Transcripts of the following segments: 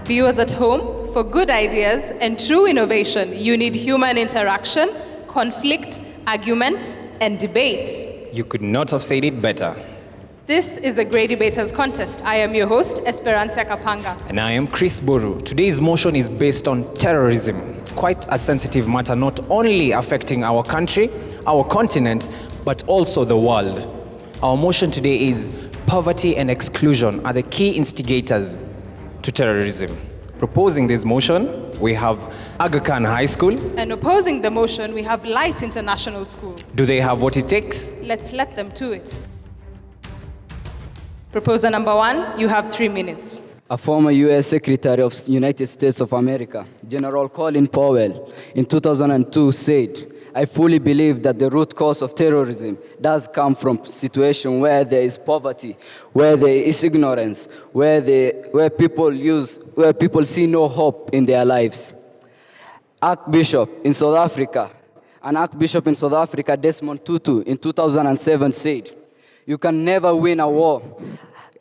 Viewers at home, for good ideas and true innovation, you need human interaction, conflict, argument, and debate. You could not have said it better. This is the Great Debaters Contest. I am your host, Esperanza Kapanga. And I am Chris Boru. Today's motion is based on terrorism, quite a sensitive matter not only affecting our country, our continent, but also the world. Our motion today is poverty and exclusion are the key instigators to terrorism. Proposing this motion, we have Aga Khan High School. And opposing the motion, we have Light International School. Do they have what it takes? Let's let them to it. Proposer number 1, you have 3 minutes. A former U.S. Secretary of United States of America, General Colin Powell, in 2002 said, "I fully believe that the root cause of terrorism does come from situations where there is poverty, where there is ignorance, where people see no hope in their lives." Archbishop in South Africa, Desmond Tutu, in 2007 said, "You can never win a war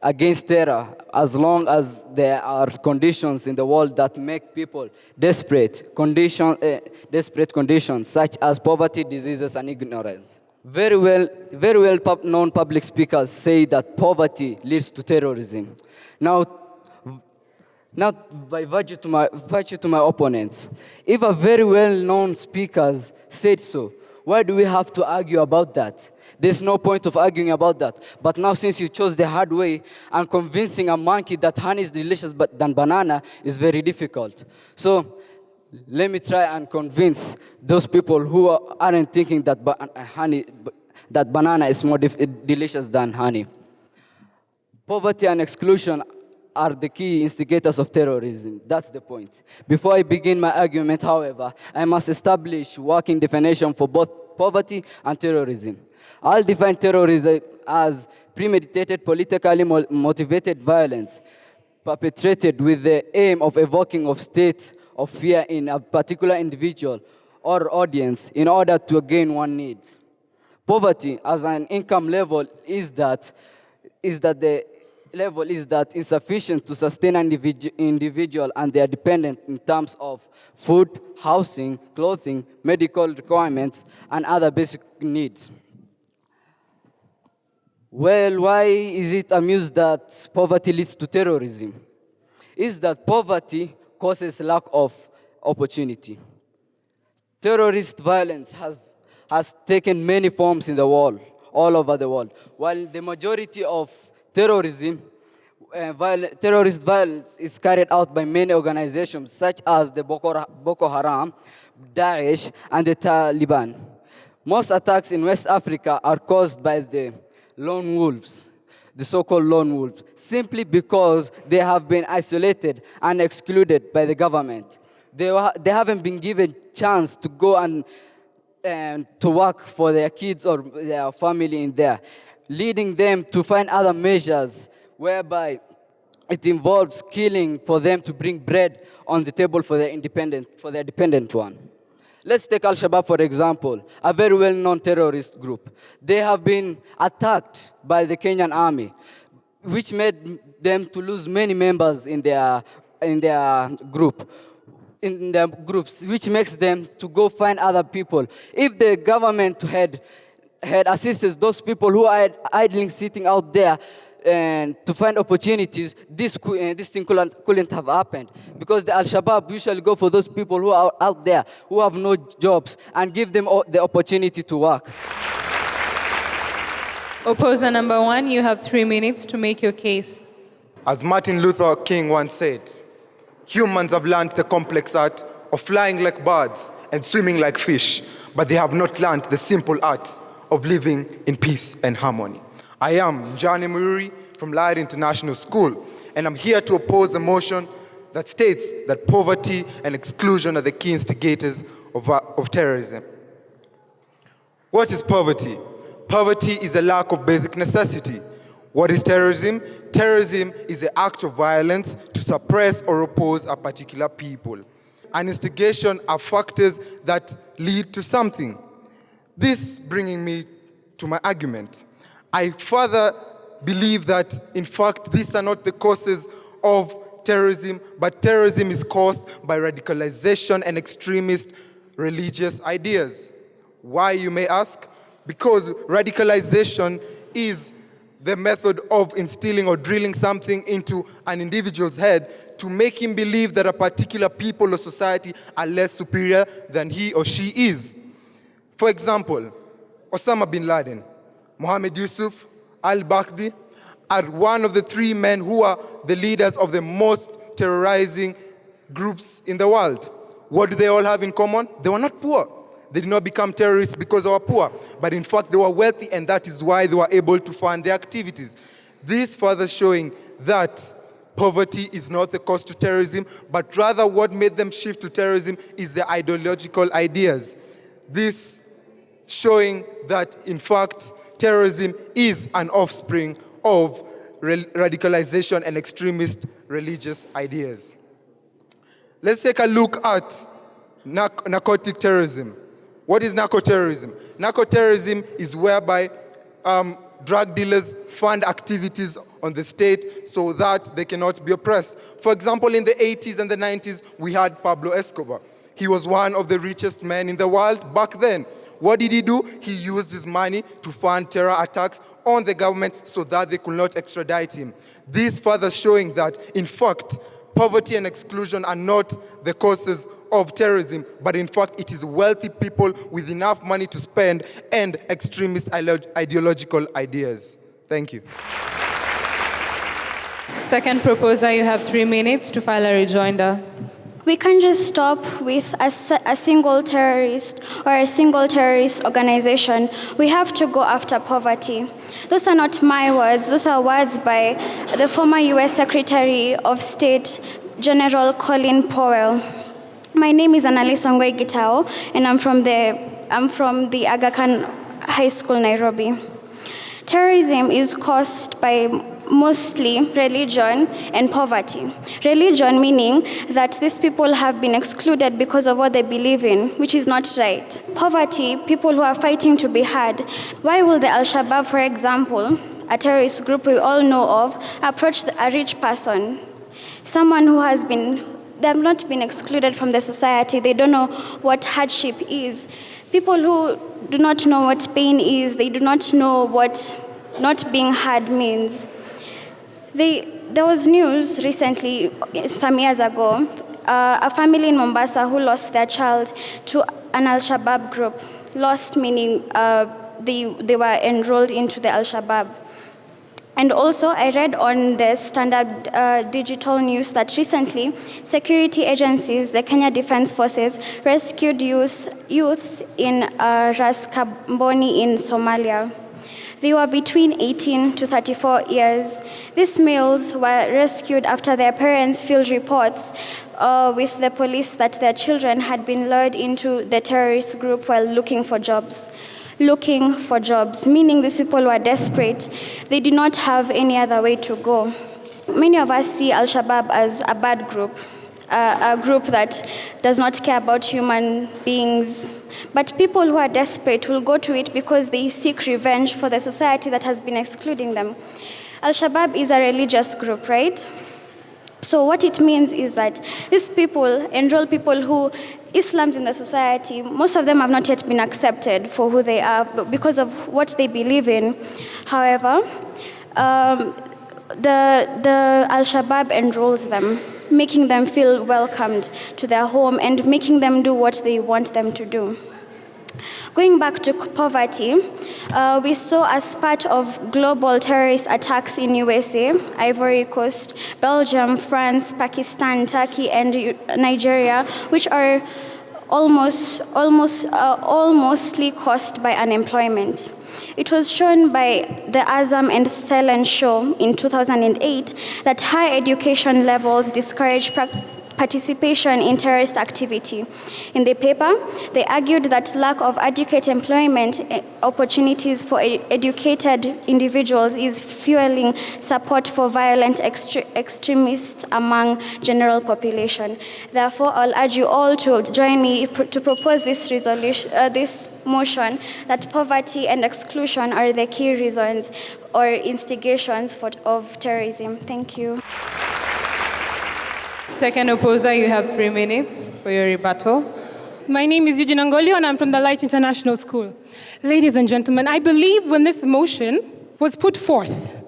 against terror as long as there are conditions in the world that make people desperate conditions such as poverty, diseases, and ignorance." Very well known public speakers say that poverty leads to terrorism. Now by virtue to my opponents, if a very well-known speakers said so, why do we have to argue about that? There's no point of arguing about that. But now, since you chose the hard way, and convincing a monkey that honey is delicious than banana is very difficult. So let me try and convince those people who aren't thinking that banana is more delicious than honey. Poverty and exclusion are the key instigators of terrorism. That's the point. Before I begin my argument, however, I must establish working definition for both poverty and terrorism. I'll define terrorism as premeditated, politically motivated violence perpetrated with the aim of evoking a state of fear in a particular individual or audience in order to gain one need. Poverty as an income level is that insufficient to sustain an individual and their dependent in terms of food, housing, clothing, medical requirements, and other basic needs. Well, why is it amused that poverty leads to terrorism? Is that poverty causes lack of opportunity. Terrorist violence has taken many forms in the world, all over the world. While the majority of terrorist violence is carried out by many organizations such as the Boko Haram, Daesh, and the Taliban. Most attacks in West Africa are caused by the lone wolves, the so-called lone wolves, simply because they have been isolated and excluded by the government. They haven't been given chance to go and to work for their kids or their family in there, leading them to find other measures whereby it involves killing for them to bring bread on the table for their dependent one. Let's take Al-Shabaab, for example, a very well-known terrorist group. They have been attacked by the Kenyan army, which made them to lose many members in their groups, which makes them to go find other people. If the government had assisted those people who are idling, sitting out there, and to find opportunities, this thing couldn't have happened. Because the Al-Shabaab usually go for those people who are out there, who have no jobs, and give them the opportunity to work. Opposer number 1, you have 3 minutes to make your case. As Martin Luther King once said, humans have learned the complex art of flying like birds and swimming like fish, but they have not learned the simple art of living in peace and harmony. I am Njani Mururi from Light International School, and I'm here to oppose a motion that states that poverty and exclusion are the key instigators of terrorism. What is poverty? Poverty is a lack of basic necessity. What is terrorism? Terrorism is the act of violence to suppress or oppose a particular people. An instigation are factors that lead to something. This bringing me to my argument. I further believe that, in fact, these are not the causes of terrorism, but terrorism is caused by radicalization and extremist religious ideas. Why, you may ask? Because radicalization is the method of instilling or drilling something into an individual's head to make him believe that a particular people or society are less superior than he or she is. For example, Osama bin Laden, Mohammed Yusuf, al-Baghdadi are one of the three men who are the leaders of the most terrorizing groups in the world. What do they all have in common? They were not poor. They did not become terrorists because they were poor, but in fact they were wealthy, and that is why they were able to fund their activities. This further showing that poverty is not the cause to terrorism, but rather what made them shift to terrorism is their ideological ideas. This showing that in fact terrorism is an offspring of radicalization and extremist religious ideas. Let's take a look at narcotic terrorism. What is narco-terrorism? Narco-terrorism is whereby drug dealers fund activities on the state so that they cannot be oppressed. For example, in the 80s and the 90s, we had Pablo Escobar. He was one of the richest men in the world back then. What did he do? He used his money to fund terror attacks on the government so that they could not extradite him. This further showing that, in fact, poverty and exclusion are not the causes of terrorism, but in fact it is wealthy people with enough money to spend and extremist ideological ideas. Thank you. Second proposer, you have 3 minutes to file a rejoinder. We can't just stop with a single terrorist or a single terrorist organization. We have to go after poverty. Those are not my words. Those are words by the former US Secretary of State, General Colin Powell. My name is Annalise Wangoi Gitao, and I'm from the Aga Khan High School, Nairobi. Terrorism is caused by mostly religion and poverty. Religion meaning that these people have been excluded because of what they believe in, which is not right. Poverty, people who are fighting to be heard. Why will the Al-Shabaab, for example, a terrorist group we all know of, approach a rich person? Someone who has been, they have not been excluded from the society. They don't know what hardship is. People who do not know what pain is, they do not know what not being heard means. There was news recently, some years ago, a family in Mombasa who lost their child to an Al-Shabaab group. Lost meaning they were enrolled into the Al-Shabaab. And also, I read on the Standard Digital News that recently, security agencies, the Kenya Defense Forces, rescued youths in Ras Kamboni in Somalia. They were between 18 to 34 years. These males were rescued after their parents filed reports with the police that their children had been lured into the terrorist group while looking for jobs. Looking for jobs, meaning these people were desperate. They did not have any other way to go. Many of us see Al-Shabaab as a bad group, a group that does not care about human beings. But people who are desperate will go to it because they seek revenge for the society that has been excluding them. Al-Shabaab is a religious group, right? So what it means is that these people enroll people who Islam's in the society, most of them have not yet been accepted for who they are because of what they believe in. However, the Al-Shabaab enrolls them, making them feel welcomed to their home and making them do what they want them to do. Going back to poverty, we saw as part of global terrorist attacks in USA, Ivory Coast, Belgium, France, Pakistan, Turkey, and Nigeria, which are mostly caused by unemployment. It was shown by the Azam and Thelen show in 2008 that high education levels discourage participation in terrorist activity. In the paper, they argued that lack of adequate employment opportunities for educated individuals is fueling support for violent extremists among general population. Therefore, I'll urge you all to join me to propose this motion that poverty and exclusion are the key reasons or instigations of terrorism. Thank you. Second opposer, you have 3 minutes for your rebuttal. My name is Eugene Angolio, and I'm from the Light International School. Ladies and gentlemen, I believe when this motion was put forth,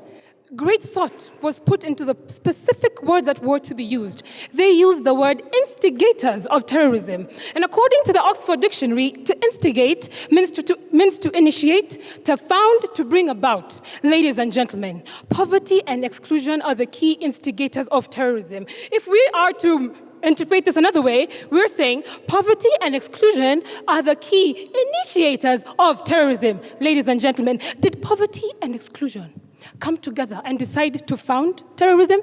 great thought was put into the specific words that were to be used. They used the word instigators of terrorism. And according to the Oxford Dictionary, to instigate means to initiate, to found, to bring about. Ladies and gentlemen, poverty and exclusion are the key instigators of terrorism. If we are to interpret this another way, we're saying poverty and exclusion are the key initiators of terrorism. Ladies and gentlemen, did poverty and exclusion come together and decide to found terrorism?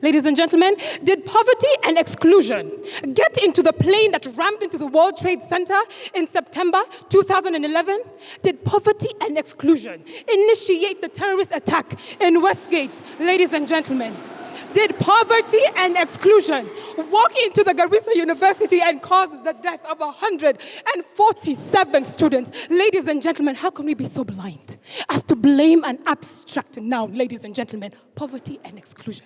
Ladies and gentlemen, did poverty and exclusion get into the plane that rammed into the World Trade Center in September 2011? Did poverty and exclusion initiate the terrorist attack in Westgate? Ladies and gentlemen, did poverty and exclusion walk into the Garissa University and cause the death of 147 students? Ladies and gentlemen, how can we be so blind as to blame an abstract noun? Ladies and gentlemen, poverty and exclusion.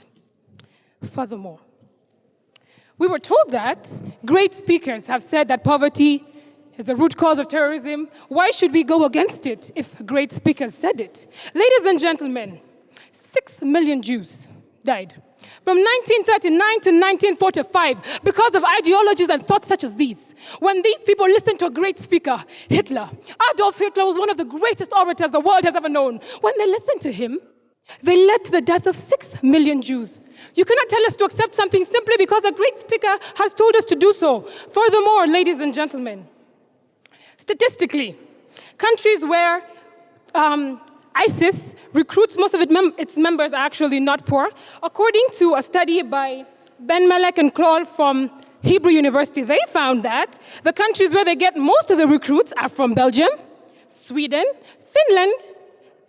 Furthermore, we were told that great speakers have said that poverty is the root cause of terrorism. Why should we go against it if great speakers said it? Ladies and gentlemen, 6 million Jews died from 1939 to 1945 because of ideologies and thoughts such as these. When these people listened to a great speaker, Hitler, Adolf Hitler was one of the greatest orators the world has ever known. When they listened to him, they led to the death of 6 million Jews. You cannot tell us to accept something simply because a great speaker has told us to do so. Furthermore, ladies and gentlemen, statistically, countries where ISIS recruits most of its members are actually not poor. According to a study by Ben Malek and Kroll from Hebrew University, they found that the countries where they get most of the recruits are from Belgium, Sweden, Finland,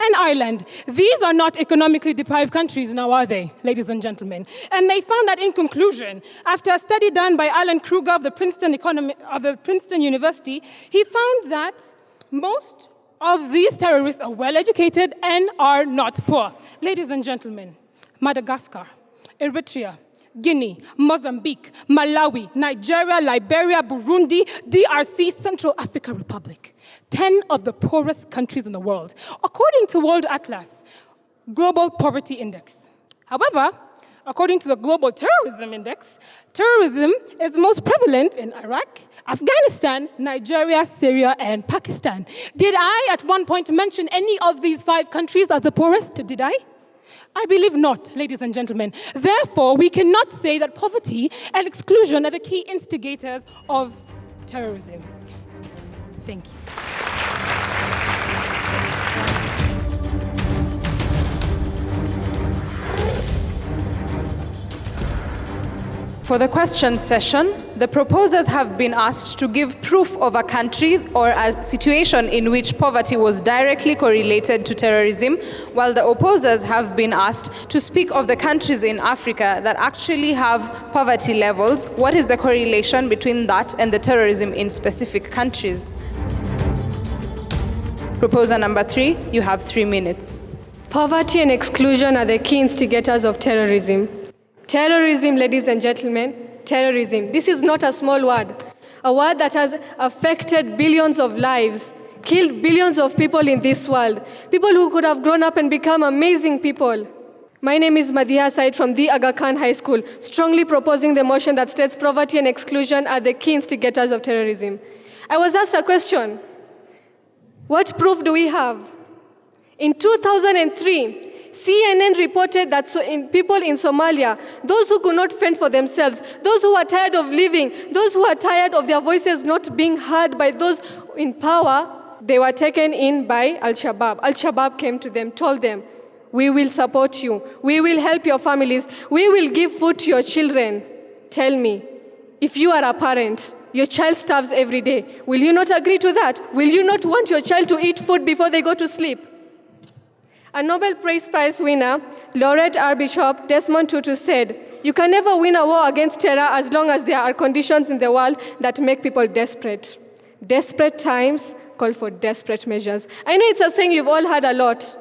and Ireland. These are not economically deprived countries now, are they, ladies and gentlemen? And they found that in conclusion, after a study done by Alan Kruger of the Princeton University, he found that most of these terrorists are well-educated and are not poor. Ladies and gentlemen, Madagascar, Eritrea, Guinea, Mozambique, Malawi, Nigeria, Liberia, Burundi, DRC, Central African Republic. 10 of the poorest countries in the world, according to World Atlas Global Poverty Index. However, according to the Global Terrorism Index, terrorism is most prevalent in Iraq, Afghanistan, Nigeria, Syria, and Pakistan. Did I at one point mention any of these 5 countries as the poorest? Did I? I believe not, ladies and gentlemen. Therefore, we cannot say that poverty and exclusion are the key instigators of terrorism. Thank you. For the question session, the proposers have been asked to give proof of a country or a situation in which poverty was directly correlated to terrorism, while the opposers have been asked to speak of the countries in Africa that actually have poverty levels. What is the correlation between that and the terrorism in specific countries? Proposer number 3, you have 3 minutes. Poverty and exclusion are the key instigators of terrorism. Terrorism, ladies and gentlemen, terrorism. This is not a small word. A word that has affected billions of lives, killed billions of people in this world. People who could have grown up and become amazing people. My name is Madiha Said from the Aga Khan High School, strongly proposing the motion that states poverty and exclusion are the key instigators of terrorism. I was asked a question. What proof do we have? In 2003, CNN reported that people in Somalia, those who could not fend for themselves, those who are tired of living, those who are tired of their voices not being heard by those in power, they were taken in by Al-Shabaab. Al-Shabaab came to them, told them, we will support you, we will help your families, we will give food to your children. Tell me, if you are a parent, your child starves every day, will you not agree to that? Will you not want your child to eat food before they go to sleep? A Nobel Prize winner, Laureate Archbishop Desmond Tutu said, you can never win a war against terror as long as there are conditions in the world that make people desperate. Desperate times call for desperate measures. I know it's a saying you've all heard a lot,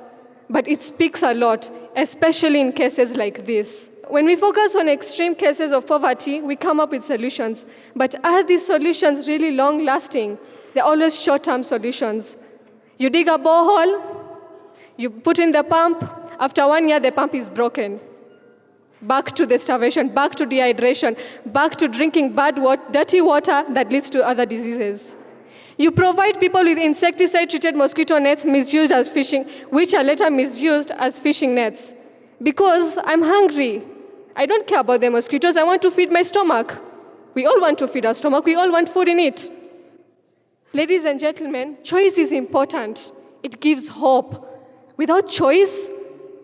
but it speaks a lot, especially in cases like this. when we focus on extreme cases of poverty, we come up with solutions. But are these solutions really long-lasting? They're always short-term solutions. You dig a borehole, you put in the pump, after 1 year, the pump is broken. Back to the starvation, back to dehydration, back to drinking dirty water that leads to other diseases. You provide people with insecticide-treated mosquito nets misused as fishing, which are later misused as fishing nets. Because I'm hungry. I don't care about the mosquitoes, I want to feed my stomach. We all want to feed our stomach, we all want food in it. Ladies and gentlemen, choice is important. It gives hope. Without choice,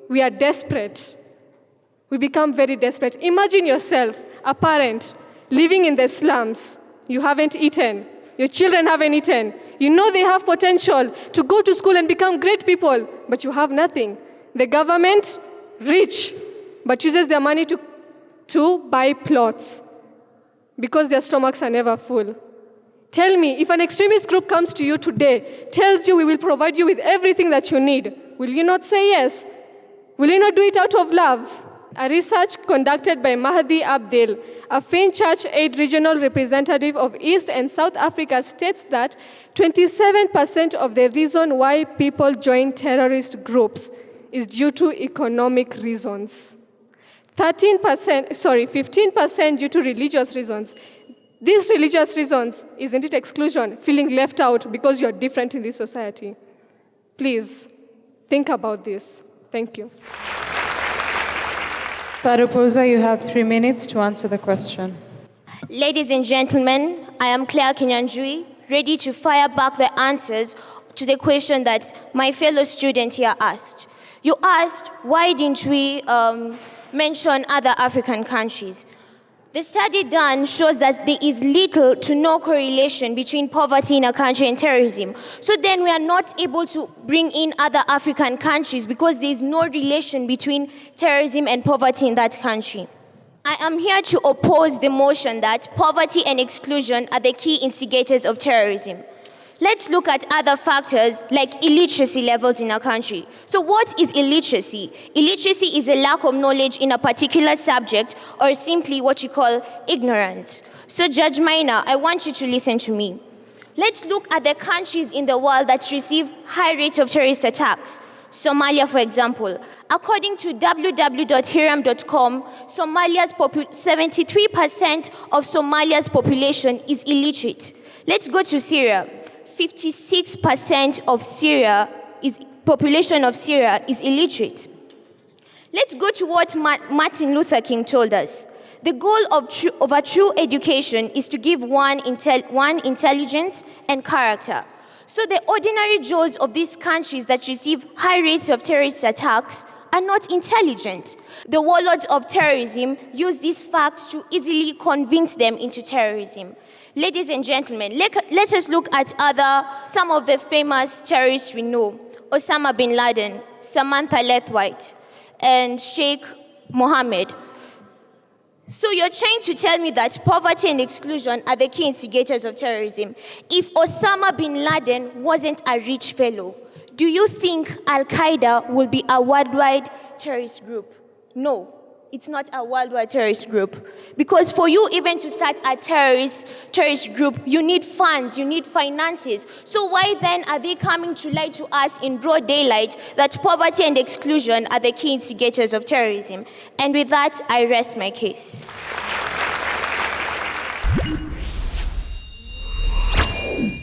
we are desperate. We become very desperate. Imagine yourself, a parent, living in the slums. You haven't eaten. Your children haven't eaten. You know they have potential to go to school and become great people, but you have nothing. The government, rich, but uses their money to buy plots because their stomachs are never full. Tell me, if an extremist group comes to you today, tells you we will provide you with everything that you need, will you not say yes? Will you not do it out of love? A research conducted by Mahdi Abdel, a Finn Church Aid regional representative of East and South Africa, states that 27% of the reason why people join terrorist groups is due to economic reasons. 15% due to religious reasons. These religious reasons, isn't it exclusion, feeling left out because you're different in this society? Please, think about this. Thank you. Proposer, you have 3 minutes to answer the question. Ladies and gentlemen, I am Claire Kinyanjui, ready to fire back the answers to the question that my fellow student here asked. You asked, why didn't we mention other African countries? The study done shows that there is little to no correlation between poverty in a country and terrorism. So then we are not able to bring in other African countries because there is no relation between terrorism and poverty in that country. I am here to oppose the motion that poverty and exclusion are the key instigators of terrorism. Let's look at other factors like illiteracy levels in a country. So what is illiteracy? Illiteracy is a lack of knowledge in a particular subject or simply what you call ignorance. So Judge Maina, I want you to listen to me. Let's look at the countries in the world that receive high rates of terrorist attacks. Somalia, for example. According to www.hiram.com, 73% of Somalia's population is illiterate. Let's go to Syria. 56% of population of Syria is illiterate. Let's go to what Martin Luther King told us. The goal of a true education is to give one intelligence and character. So the ordinary Joes of these countries that receive high rates of terrorist attacks are not intelligent. The warlords of terrorism use this fact to easily convince them into terrorism. Ladies and gentlemen, let us look at some of the famous terrorists we know. Osama bin Laden, Samantha Lethwhite, and Sheikh Mohammed. So you're trying to tell me that poverty and exclusion are the key instigators of terrorism. If Osama bin Laden wasn't a rich fellow, do you think Al-Qaeda will be a worldwide terrorist group? No. It's not a worldwide terrorist group. Because for you even to start a terrorist group, you need funds, you need finances. So why then are they coming to lie to us in broad daylight that poverty and exclusion are the key instigators of terrorism? And with that, I rest my case.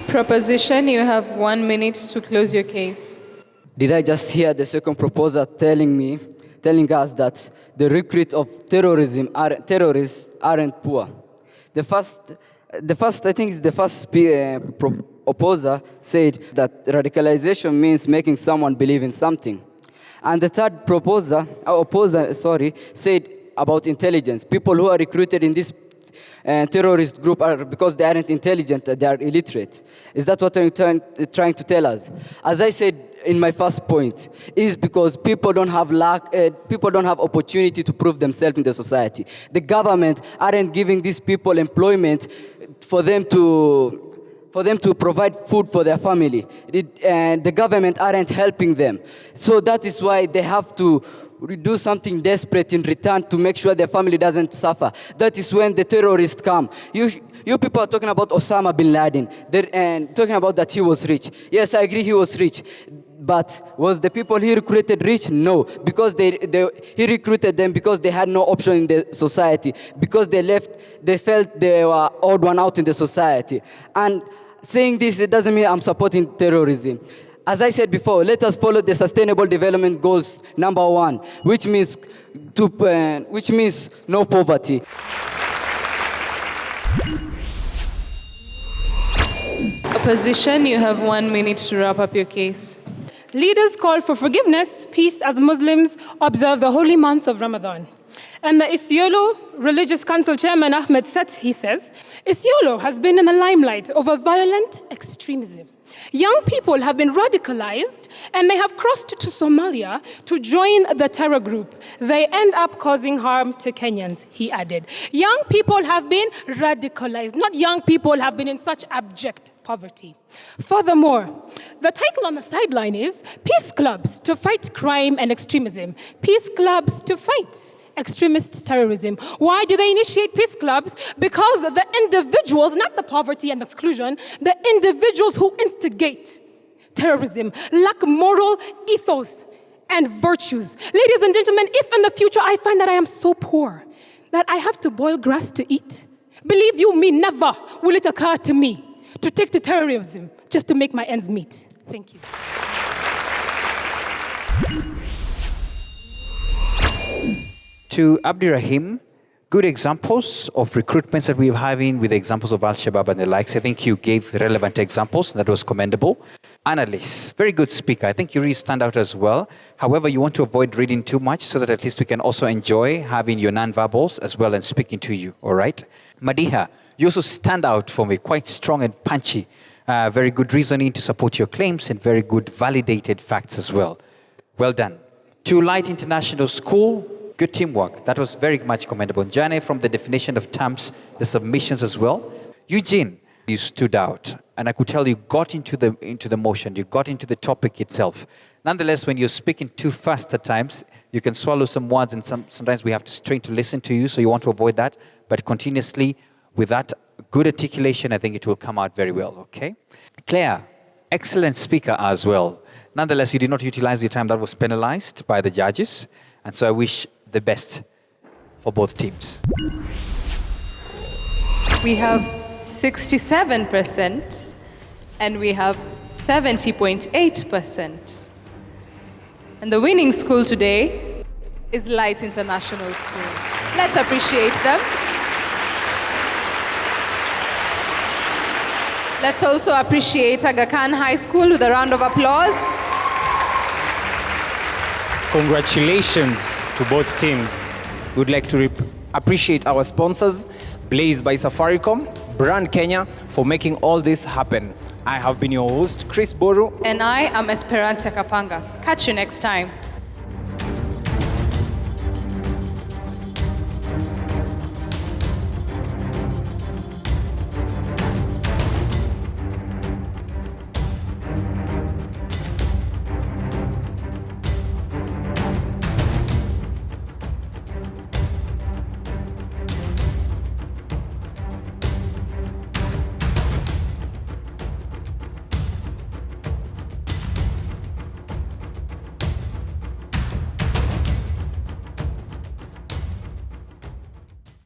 Proposition, you have 1 minute to close your case. Did I just hear the second proposer telling us that the recruit of terrorists aren't poor? The first proposer said that radicalization means making someone believe in something. And the third opposer said about intelligence. People who are recruited in this terrorist group are because they aren't intelligent, they are illiterate. Is that what you're trying to tell us? As I said in my first point, is because people don't have opportunity to prove themselves in the society. The government aren't giving these people employment for them to provide food for their family. The government aren't helping them. So that is why they have to do something desperate in return to make sure their family doesn't suffer. That is when the terrorists come. You people are talking about Osama bin Laden and talking about that he was rich. Yes, I agree he was rich. But was the people he recruited rich? No, because he recruited them because they had no option in the society, because they felt they were odd one out in the society. And saying this, it doesn't mean I'm supporting terrorism. As I said before, let us follow the Sustainable Development Goals #1, which means no poverty. Opposition, you have 1 minute to wrap up your case. Leaders call for forgiveness, peace as Muslims observe the holy month of Ramadan. And the Isiolo Religious Council Chairman Ahmed Set, he says, Isiolo has been in the limelight over violent extremism. Young people have been radicalized and they have crossed to Somalia to join the terror group. They end up causing harm to Kenyans, he added. Young people have been radicalized, not young people have been in such abject poverty. Furthermore, the title on the sideline is Peace Clubs to Fight Crime and Extremism. Peace Clubs to Fight Extremist Terrorism. Why do they initiate peace clubs? Because the individuals, not the poverty and exclusion, the individuals who instigate terrorism lack moral ethos and virtues. Ladies and gentlemen, if in the future I find that I am so poor that I have to boil grass to eat, believe you me, never will it occur to me to take to terrorism just to make my ends meet. Thank you. To Abdirahim, good examples of recruitments that we're having with the examples of Al-Shabaab and the likes. I think you gave relevant examples. That was commendable. Annalise, very good speaker. I think you really stand out as well. However, you want to avoid reading too much so that at least we can also enjoy having your non-verbals as well and speaking to you, all right? Madiha, you also stand out for me, quite strong and punchy. Very good reasoning to support your claims and very good validated facts as well. Well done. To Light International School, good teamwork. That was very much commendable. Jane, from the definition of terms, the submissions as well. Eugene, you stood out. And I could tell you got into the motion. You got into the topic itself. Nonetheless, when you're speaking too fast at times, you can swallow some words and sometimes we have to strain to listen to you, so you want to avoid that. But continuously, with that good articulation, I think it will come out very well, okay? Claire, excellent speaker as well. Nonetheless, you did not utilize your time. That was penalized by the judges. And so I wish the best for both teams. We have 67% and we have 70.8%. And the winning school today is Light International School. Let's appreciate them. Let's also appreciate Aga Khan High School with a round of applause. Congratulations to both teams. We would like to appreciate our sponsors, Blaze by Safaricom, Brand Kenya, for making all this happen. I have been your host, Chris Boru. And I am Esperanza Kapanga. Catch you next time.